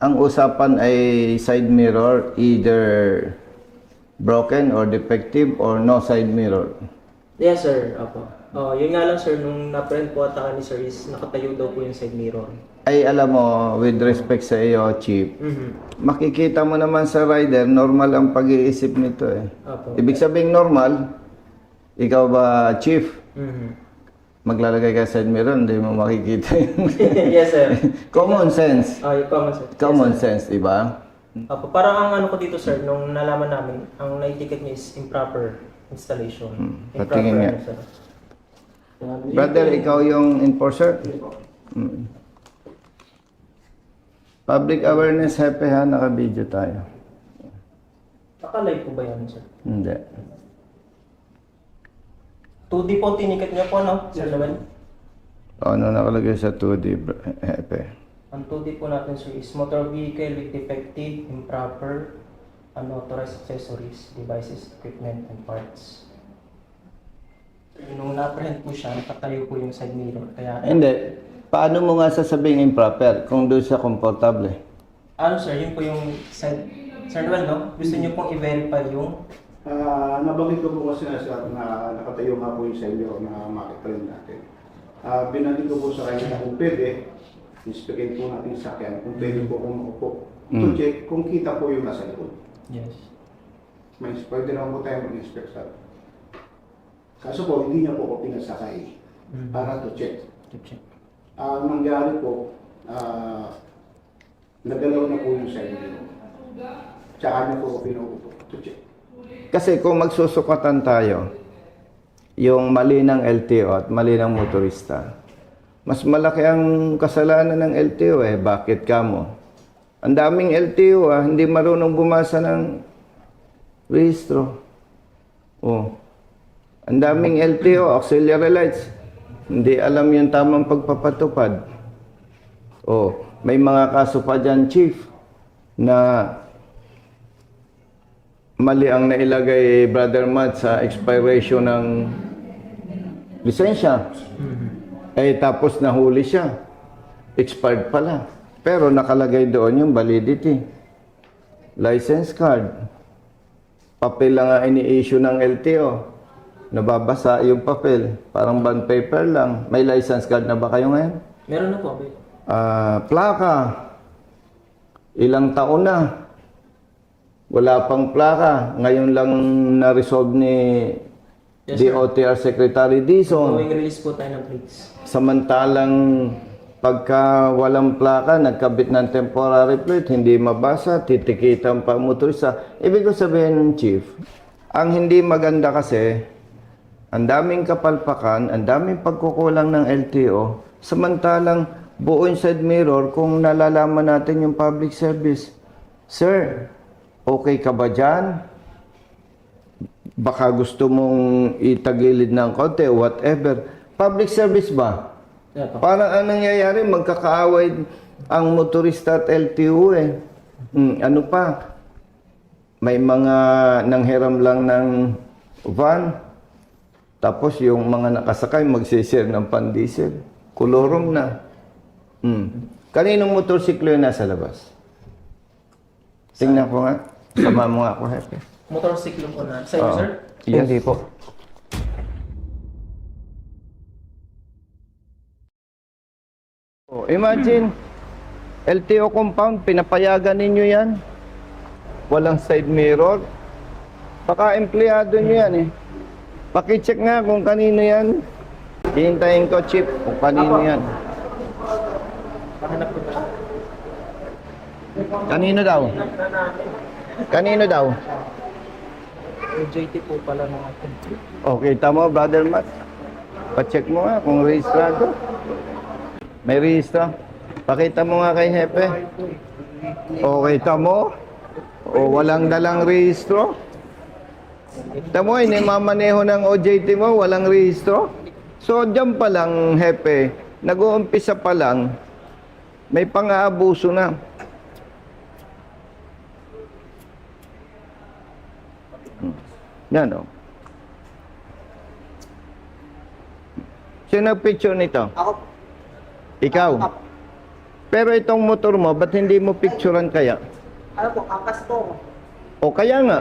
ang usapan ay side mirror, either broken or defective or no side mirror. Yes, sir. Opo. Oh, yun nga lang, sir, nung na-print po ata ni sir is nakatayo daw po yung side mirror. Ay alam mo, with respect sa iyo, Chief, Mhm. makikita mo naman sa rider, normal ang pag-iisip nito eh. Opo. Ibig sabihin normal, ikaw ba, Chief, Mhm. maglalagay ka sa side mirror, hindi mo makikita yun. Yes, sir. Common sense. Oh, yung common sense. Common Yes, sir. sense, diba? Opo. Parang ang ano ko dito, sir, nung nalaman namin, ang naitiket niya is improper installation. Patingin nga. Ano, sir. Brother, ikaw yung enforcer? Mm. Public awareness, happy ha, naka-video tayo. Naka-live po ba yan, sir? Hindi. 2D po tiniket niya po, no? Sir naman. Ano nakalagay sa 2D, happy? Ang 2D po natin, sir, is motor vehicle with defective, improper, unauthorized accessories, devices, equipment, and parts. Nung na-print po siya, nakatayo po yung side mirror. Kaya, Hindi. Paano mo nga sasabing improper kung doon siya komportable? ano sir, yun po yung side... Sir Noel, no? Gusto niyo pong i-verify yung... Nabanggit ko po kasi na nakatayo nga po yung sa inyo na makita rin natin. Binanggit ko po sa kanya na kung pwede, inspectin po natin sa sakyan, kung pwede po kung maupo. To check kung kita po yung nasa likod. Yes. May pwede naman po tayo mag-inspect sa. Kaso po, hindi niya po ako pinasakay para to check. Check. Ang nangyari po, nagalaw na po yung sa inyo. Tsaka niya po ako pinaupo to check. Kasi kung magsusukatan tayo, yung mali ng LTO at mali ng motorista, mas malaki ang kasalanan ng LTO eh. Bakit ka mo? Ang daming LTO hindi marunong bumasa ng rehistro. Oh. Ang daming LTO, auxiliary lights, hindi alam yung tamang pagpapatupad. Oh, may mga kaso pa dyan, Chief, na mali ang nailagay Brother Matt sa expiration ng lisensya. Eh tapos nahuli siya. Expired pala. Pero nakalagay doon yung validity. License card. Papel lang ang ini-issue ng LTO. Nababasa yung papel. Parang bond paper lang. May license card na ba kayo ngayon? Meron na po. Plaka. Ilang taon na. Wala pang plaka. Ngayon lang na-resolve ni Yes, sir. DOTR Secretary Dizon. Going release po tayo ng plates. Samantalang pagka walang plaka, nagkabit ng temporary plate, hindi mabasa, titikitan pa motorista. Ibig ko sabihin, Chief, ang hindi maganda kasi, ang daming kapalpakan, ang daming pagkukulang ng LTO, samantalang buo yung side mirror kung nalalaman natin yung public service. Sir, okay ka ba dyan? Baka gusto mong itagilid ng konti, whatever. Public service ba? Yeah, po. Parang ang nangyayari, magkakaaway ang motorista at LTO eh. Ano pa? May mga nanghiram lang ng van. Tapos yung mga nakasakay magsishare ng pan-diesel. Kulorong na. Kaninong motorsiklo yung nasa labas? Tingnan ko nga. Sama mo nga ako, Hepe. Motorcycle po na. Sa inyo, Oo. sir? Yes. Hindi po. Oh, imagine, LTO compound, pinapayagan ninyo yan. Walang side mirror. Baka empleyado nyo yan eh. Pakicheck nga kung kanino yan. Hihintayin ko, Chief, kung kanino yan. Pahanap ko ba? Kanino daw? Kanino daw? JT po pala ng atin. Okay, tama, Brother Matt. Pa-check mo nga kung rehistrado. May rehistro. Pakita mo nga kay Hepe. Okay, tamo. O walang dalang rehistro. Tamo, inimamaneho ng OJT mo, walang rehistro. So, dyan pa lang, Hepe, nag-uumpisa pa lang, may pang-aabuso na. Yan o. Sino nag-picture nito? Ako. Ikaw? Pero itong motor mo, ba't hindi mo picturean kaya? Ano po, angkas po. O kaya nga.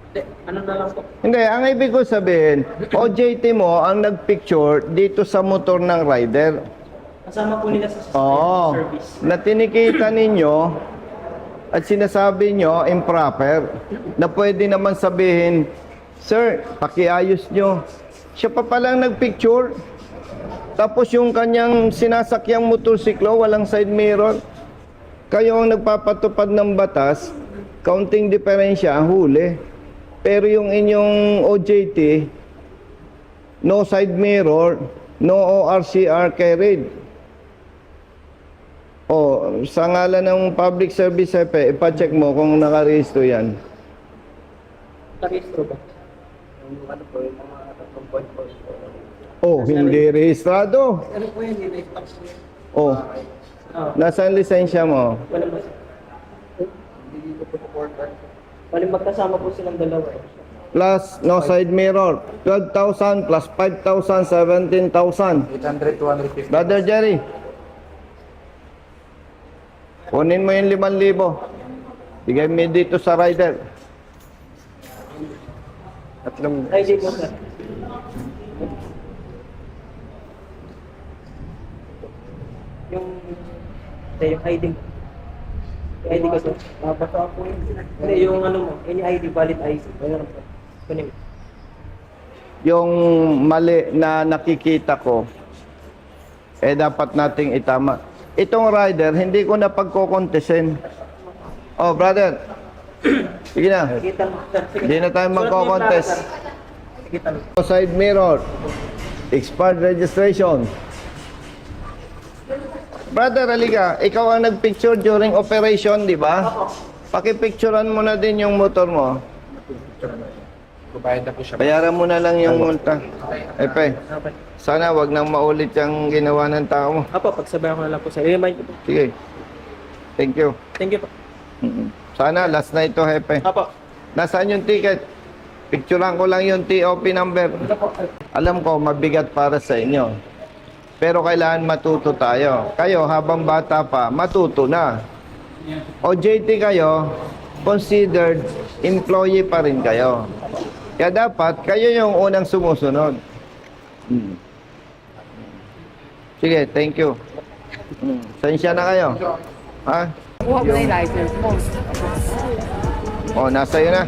Hindi, ano na lang po. Hindi, ang ibig ko sabihin, OJT mo ang nagpicture dito sa motor ng rider. Kasama po nila sa Oo. service. Na tinikita ninyo at sinasabi nyo improper na pwede naman sabihin, sir, pakiayos nyo. Siya pa palang nagpicture. Tapos yung kanyang sinasakyang motorsiklo, walang side mirror. Kayo ang nagpapatupad ng batas, counting diferensya, huli. Pero yung inyong OJT, no side mirror, no ORCR carried. O, sa ngalan ng public service hepe, ipacheck mo kung nakarehistro yan. Nakistro ba? Yung ano po, yung mga tatlong point po. Oh, hindi rehistrado. Ano po yun, hindi na Oh, nasaan lisensya mo? Wala ba? Hindi dito po sa portal. Bali magkasama po silang dalawa eh. Plus, no side mirror. 12,000 plus 5,000, 17,000. 800, 250. Brother Jerry, kunin mo yung 5,000. Bigay mo dito sa rider. Tatlong ID po sir. Yung ID. Yung ID ko sir. Basta po yun. Hindi, yung ano mo, any ID, valid ID. Ayun po. Kunin mo. Yung mali na nakikita ko, dapat nating itama. Itong rider, hindi ko na pagkokontesin. Oh, brother. Sige na. Kita mo. Sir, sige. Hindi na tayo Sulat mo yung magko-contest. plaka, sir. Kita mo. Side mirror. Expired registration. Brother, halika. Ikaw ang nagpicture during operation, di ba? Pakipicturean mo na din yung motor mo. Bayad na po siya. Bayaran mo na lang yung multa. Epe, Okay. sana wag nang maulit yung ginawa ng tao mo. Apo, pagsabayan ko na lang po sir. I-remind ko po. Sige. Thank you. Thank you po. Sana last na ito, Hepe. Apo. Nasaan yung ticket? Picturean ko lang yung TOP number. Alam ko, mabigat para sa inyo. Pero kailangan matuto tayo. Kayo, habang bata pa, matuto na. OJT kayo, considered employee pa rin kayo. Kaya dapat, kayo yung unang sumusunod. Sige, thank you. Sensya na kayo. Ha? Kuha mo na yung license mo. O, nasa iyo na.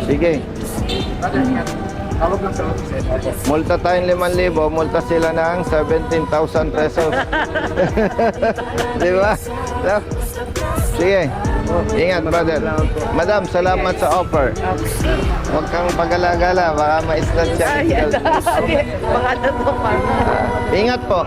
Sige. Tawag lang sa office. Multa tayong 5,000, multa sila ng 17,000 pesos. Di ba? So, sige. Ingat, brother. Madam, salamat sa offer. Huwag kang pagala-gala, baka ma-snatch siya. Mga ano to pa. Ingat po.